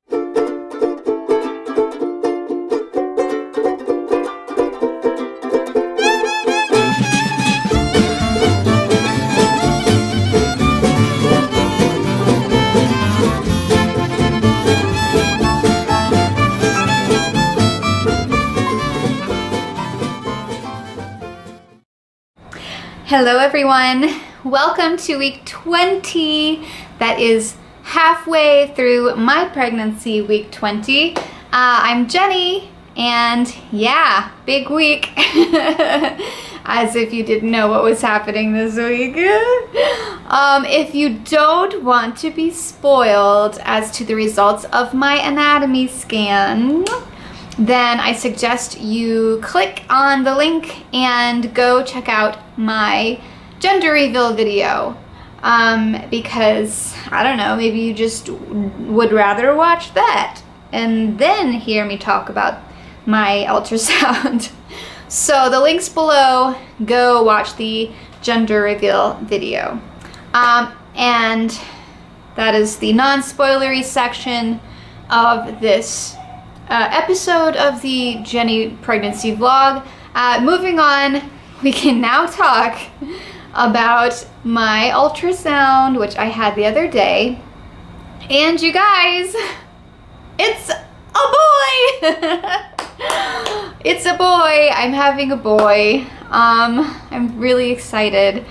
Hello everyone, welcome to week 20. That is halfway through my pregnancy, week 20. I'm Jenny, and yeah, big week. As if you didn't know what was happening this week. If you don't want to be spoiled as to the results of my anatomy scan, then I suggest you click on the link and go check out my gender reveal video. Because, I don't know, maybe you just would rather watch that and then hear me talk about my ultrasound. So the link's below, go watch the gender reveal video. And that is the non-spoilery section of this episode of the Jenny pregnancy vlog. Moving on, we can now talk about my ultrasound, which I had the other day. And you guys, it's a boy! It's a boy. I'm having a boy. I'm really excited.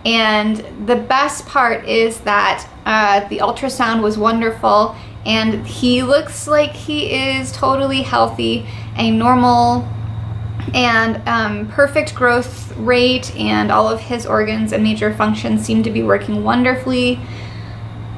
And the best part is that the ultrasound was wonderful, and he looks like he is totally healthy and normal, and perfect growth rate, and all of his organs and major functions seem to be working wonderfully.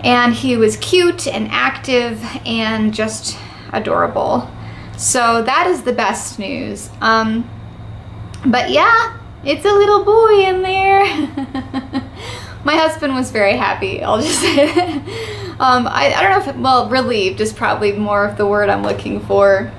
And he was cute and active and just adorable. So that is the best news. But yeah, it's a little boy in there. My husband was very happy, I'll just say that. I don't know if, well, relieved is probably more of the word I'm looking for.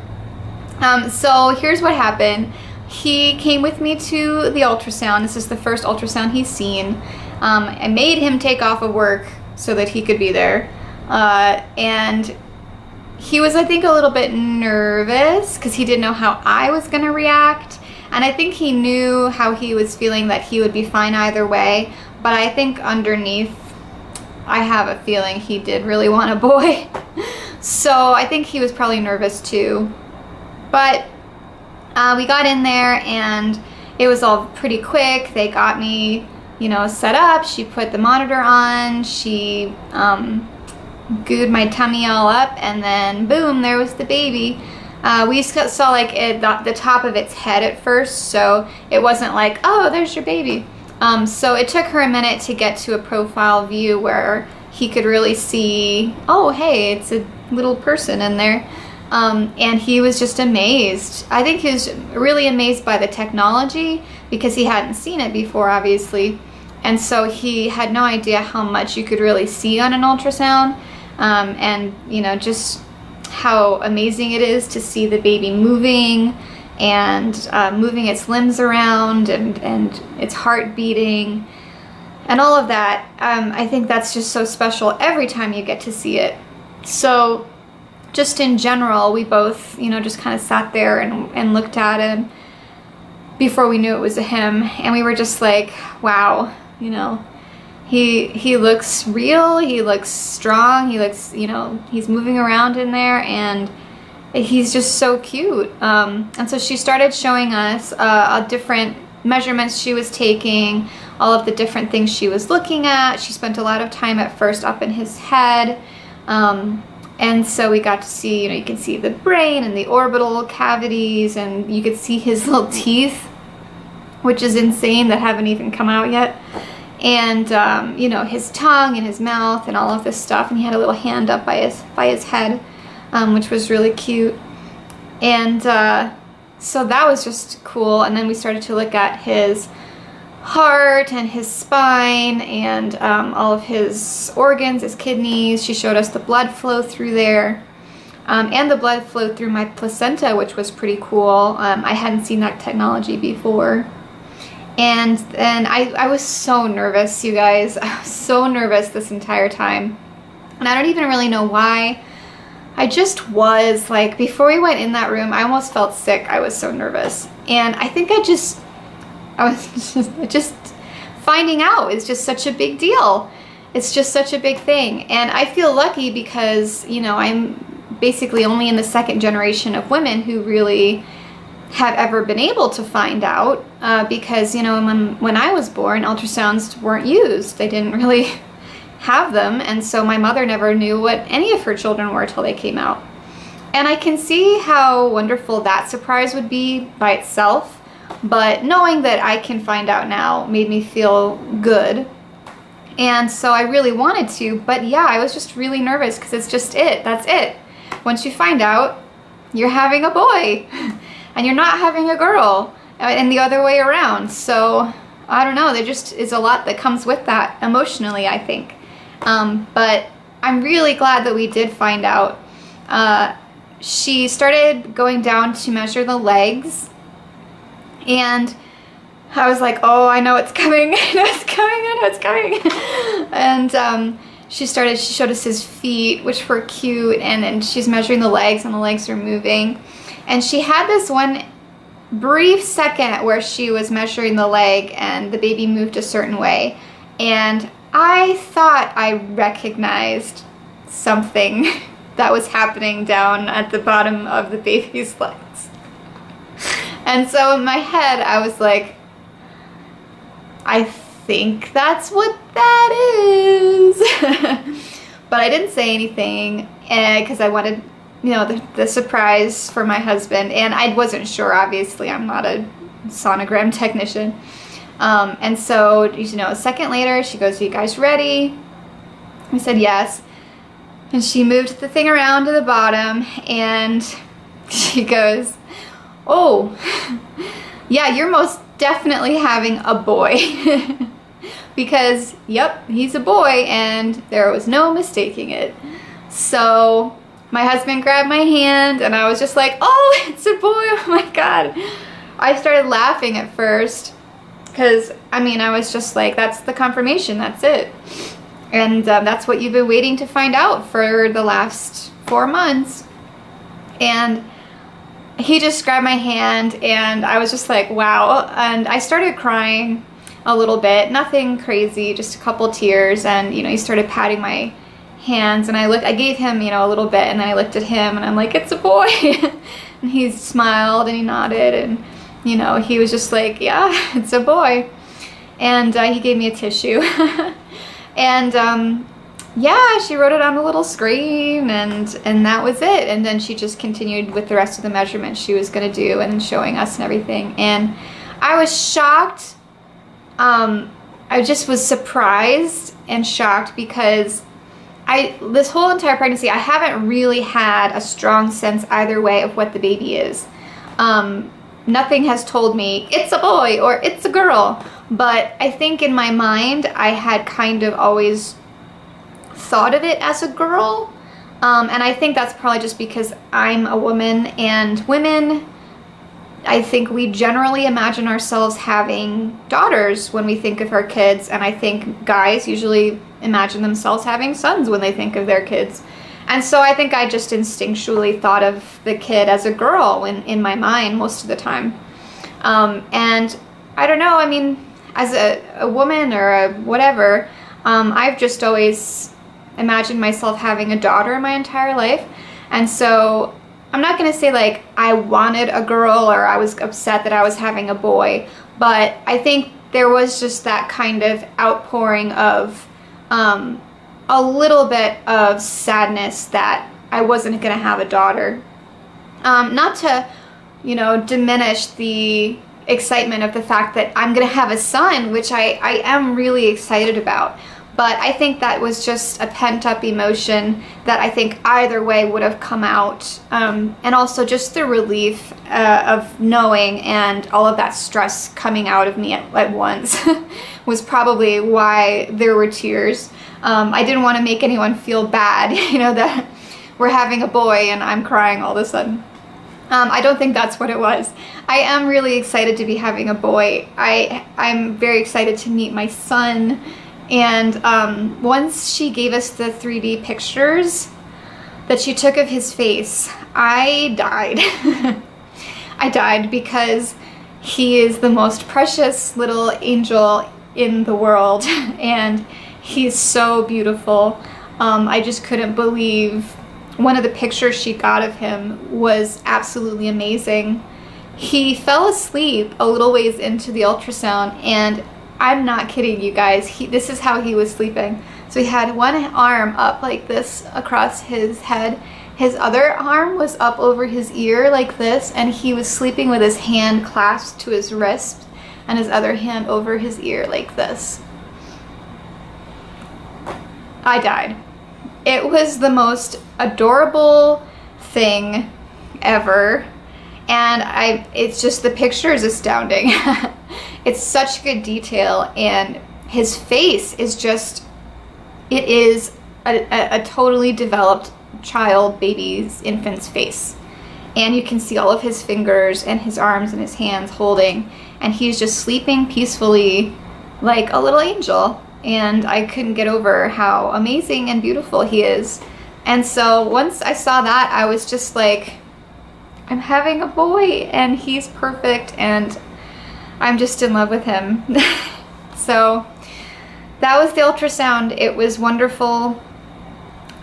So here's what happened. He came with me to the ultrasound. This is the first ultrasound he's seen. I made him take off of work so that he could be there. And he was, I think, a little bit nervous because he didn't know how I was gonna react. And I think he knew how he was feeling, that he would be fine either way. But I think underneath, I have a feeling he did really want a boy. So I think he was probably nervous too. But we got in there and it was all pretty quick. They got me, you know, set up. She put the monitor on. She gooed my tummy all up, and then boom, there was the baby. We saw like the top of its head at first, so it wasn't like, oh, there's your baby. So it took her a minute to get to a profile view where he could really see, oh, hey, it's a little person in there. And he was just amazed. I think he was really amazed by the technology because he hadn't seen it before, obviously. And so he had no idea how much you could really see on an ultrasound. And, you know, just how amazing it is to see the baby moving and moving its limbs around and its heart beating and all of that. I think that's just so special every time you get to see it. So just in general, we both, you know, just kind of sat there and looked at him before we knew it was a him, and we were just like, wow, you know, he looks real, he looks strong, he looks, you know, he's moving around in there, and he's just so cute. And so she started showing us different measurements she was taking, all of the different things she was looking at. She spent a lot of time at first up in his head. And so we got to see, you know, you can see the brain and the orbital cavities, and you could see his little teeth, which is insane, that haven't even come out yet. And, you know, his tongue and his mouth and all of this stuff. And he had a little hand up by his head, which was really cute. And so that was just cool. And then we started to look at his heart and his spine and all of his organs, his kidneys. She showed us the blood flow through there, and the blood flow through my placenta, which was pretty cool. I hadn't seen that technology before. And then I was so nervous, you guys. I was so nervous this entire time. And I don't even really know why. I just was like, before we went in that room, I almost felt sick. I was so nervous. And I think just finding out is just such a big deal. It's just such a big thing. And I feel lucky because, you know, I'm basically only in the second generation of women who really have ever been able to find out because, you know, when I was born, ultrasounds weren't used. They didn't really have them, and so my mother never knew what any of her children were till they came out. And I can see how wonderful that surprise would be by itself, but knowing that I can find out now made me feel good. And so I really wanted to, but yeah, I was just really nervous because it's just that's it. Once you find out, you're having a boy and you're not having a girl, and the other way around. So I don't know, there just is a lot that comes with that emotionally, I think. But I'm really glad that we did find out. She started going down to measure the legs, and I was like, oh, I know it's coming, I know it's coming, I know it's coming. And she showed us his feet, which were cute, and then she's measuring the legs, and the legs are moving. And she had this one brief second where she was measuring the leg and the baby moved a certain way, and I thought I recognized something that was happening down at the bottom of the baby's legs. And so in my head I was like, I think that's what that is. But I didn't say anything because I wanted, you know, the surprise for my husband, and I wasn't sure, obviously. I'm not a sonogram technician. And so, you know, a second later, she goes, "Are you guys ready?" I said yes. And she moved the thing around to the bottom, and she goes, "Oh, yeah, you're most definitely having a boy." Because, yep, he's a boy, and there was no mistaking it. So my husband grabbed my hand, and I was just like, oh, it's a boy, oh my God. I started laughing at first, because, I mean, I was just like, that's the confirmation, that's it. And that's what you've been waiting to find out for the last 4 months. And he just grabbed my hand, and I was just like, wow. And I started crying a little bit, nothing crazy, just a couple tears. And, you know, he started patting my hands, and I gave him, you know, a little bit, and then I looked at him, and I'm like, it's a boy. And he smiled, and he nodded, and, you know, he was just like, yeah, it's a boy. And he gave me a tissue. And yeah, she wrote it on a little screen, and that was it. And then she just continued with the rest of the measurements she was gonna do, and showing us and everything. And I was shocked. I just was surprised and shocked, because this whole entire pregnancy, I haven't really had a strong sense either way of what the baby is. Nothing has told me it's a boy or it's a girl, but I think in my mind I had kind of always thought of it as a girl, and I think that's probably just because I'm a woman, and women, I think we generally imagine ourselves having daughters when we think of our kids, and I think guys usually imagine themselves having sons when they think of their kids. And so I think I just instinctually thought of the kid as a girl in my mind most of the time. And I don't know, I mean, as a woman or a whatever, I've just always imagined myself having a daughter my entire life. And so I'm not gonna say like I wanted a girl or I was upset that I was having a boy, but I think there was just that kind of outpouring of a little bit of sadness that I wasn't gonna have a daughter. Not to, you know, diminish the excitement of the fact that I'm gonna have a son, which I am really excited about. But I think that was just a pent-up emotion that I think either way would have come out. And also just the relief of knowing, and all of that stress coming out of me at once was probably why there were tears. I didn't want to make anyone feel bad, you know, that we're having a boy and I'm crying all of a sudden. I don't think that's what it was. I am really excited to be having a boy. I'm very excited to meet my son. And once she gave us the 3D pictures, that she took of his face, I died. I died because he is the most precious little angel in the world, and he's so beautiful. I just couldn't believe. One of the pictures she got of him was absolutely amazing. He fell asleep a little ways into the ultrasound, and I'm not kidding you guys, this is how he was sleeping. So he had one arm up like this across his head. His other arm was up over his ear like this, and he was sleeping with his hand clasped to his wrist and his other hand over his ear like this. I died. It was the most adorable thing ever, and it's just, the picture is astounding. It's such good detail, and his face is just, it is a totally developed child, baby's, infant's face. And you can see all of his fingers and his arms and his hands holding, and he's just sleeping peacefully like a little angel. And I couldn't get over how amazing and beautiful he is. And so once I saw that, I was just like, I'm having a boy and he's perfect, and I'm just in love with him. So that was the ultrasound. It was wonderful,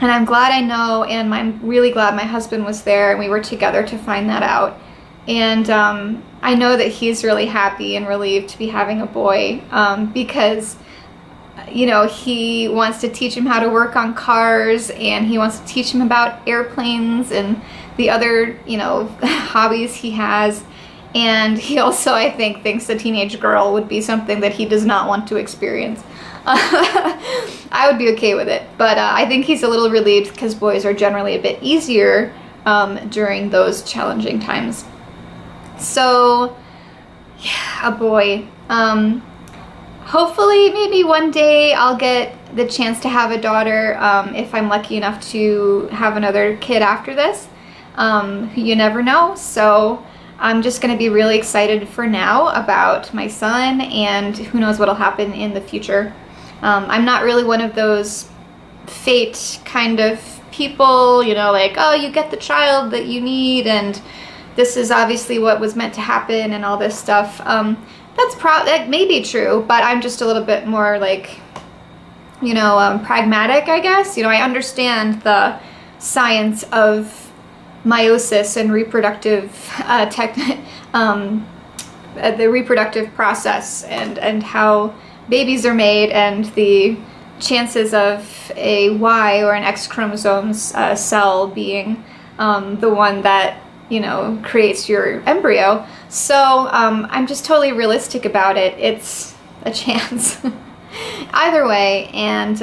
and I'm glad I know, and I'm really glad my husband was there and we were together to find that out. And I know that he's really happy and relieved to be having a boy, because you know, he wants to teach him how to work on cars, and he wants to teach him about airplanes and the other, you know, hobbies he has. And he also, I think, thinks a teenage girl would be something that he does not want to experience. I would be okay with it, but I think he's a little relieved because boys are generally a bit easier during those challenging times. So, yeah, a boy. Hopefully, maybe one day I'll get the chance to have a daughter, if I'm lucky enough to have another kid after this. You never know. So I'm just going to be really excited for now about my son, and who knows what'll happen in the future. I'm not really one of those fate kind of people, you know, like, oh, you get the child that you need, and this is obviously what was meant to happen, and all this stuff. That may be true, but I'm just a little bit more like, you know, pragmatic, I guess. You know, I understand the science of meiosis and reproductive the reproductive process, and how babies are made, and the chances of a Y or an X chromosomes cell being the one that, you know, creates your embryo. So I'm just totally realistic about it. It's a chance either way, and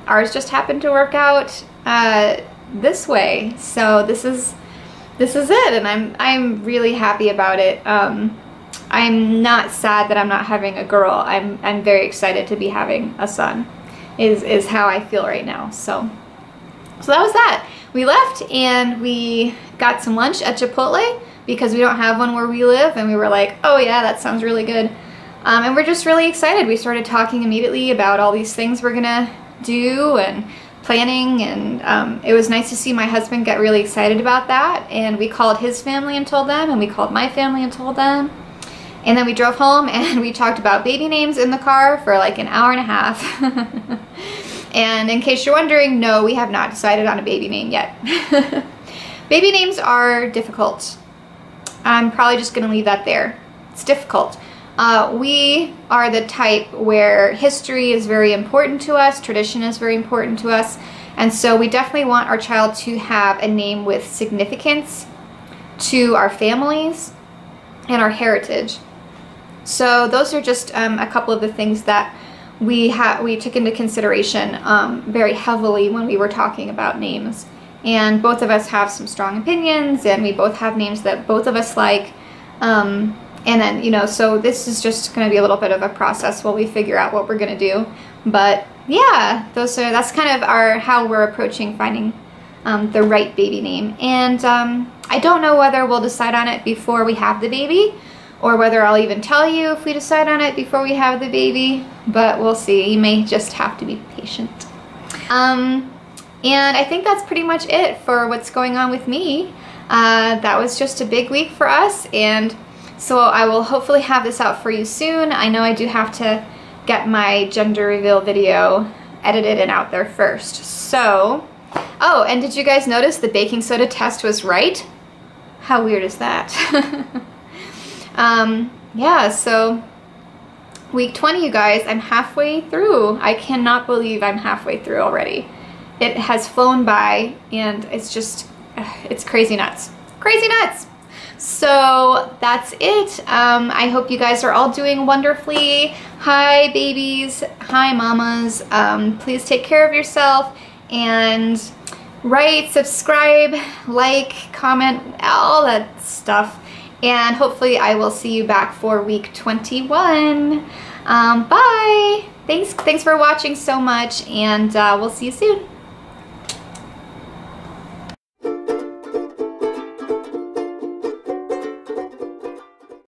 ours just happened to work out this way. So this is it, and I'm really happy about it. I'm not sad that I'm not having a girl. I'm very excited to be having a son, is how I feel right now. So that was that. We left and we got some lunch at Chipotle because we don't have one where we live, and we were like, oh yeah, that sounds really good. And we're just really excited. We started talking immediately about all these things we're gonna do and planning, and it was nice to see my husband get really excited about that. And we called his family and told them, and we called my family and told them. And then we drove home and we talked about baby names in the car for like an hour and a half. And in case you're wondering, no, we have not decided on a baby name yet. Baby names are difficult. I'm probably just gonna leave that there. It's difficult. We are the type where history is very important to us, tradition is very important to us, and so we definitely want our child to have a name with significance to our families and our heritage. So those are just a couple of the things that we took into consideration very heavily when we were talking about names. And both of us have some strong opinions, and we both have names that both of us like. And then, you know, so this is just going to be a little bit of a process while we figure out what we're going to do. But yeah, that's kind of how we're approaching finding the right baby name. And I don't know whether we'll decide on it before we have the baby, or whether I'll even tell you if we decide on it before we have the baby, but we'll see. You may just have to be patient. And I think that's pretty much it for what's going on with me. That was just a big week for us, and so I will hopefully have this out for you soon. I know I do have to get my gender reveal video edited and out there first. So, oh, and did you guys notice the baking soda test was right? How weird is that? Yeah, so week 20, you guys, I'm halfway through. I cannot believe I'm halfway through already. It has flown by, and it's just, it's crazy nuts. Crazy nuts! So that's it. I hope you guys are all doing wonderfully. Hi, babies. Hi, mamas. Please take care of yourself, and write, subscribe, like, comment, all that stuff. And hopefully I will see you back for week 21. Bye! Thanks for watching so much, and we'll see you soon.